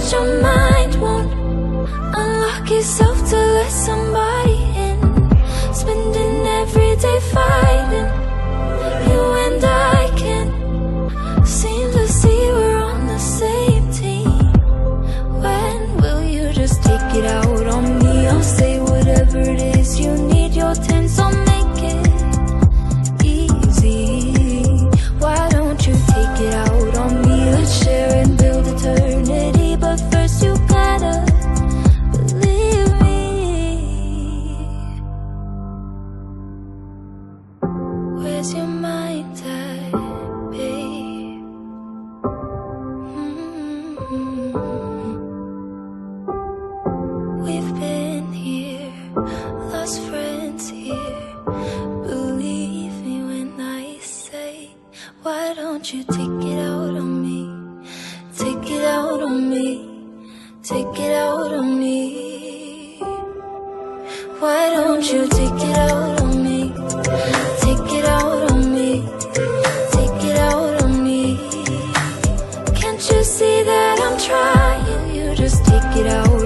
'cause your mind won't unlock yourself to let somebody in. Spending every day fighting, you and I can't seem to see we're on the same team. When will you just take it out on me? I'll say whatever it is you need. Your tens, I'll make it easy. Why don't you take it out on me? Let's share and build eternity, but first you gotta believe me. Where's your mind at, babe? We've been here, lost friends here. Believe me when I say, why don't you take it out on me? Take it out on me. Take it out on me. Why don't you take it out on me? Take it out on me. Take it out on me. Can't you see that I'm trying? You just take it out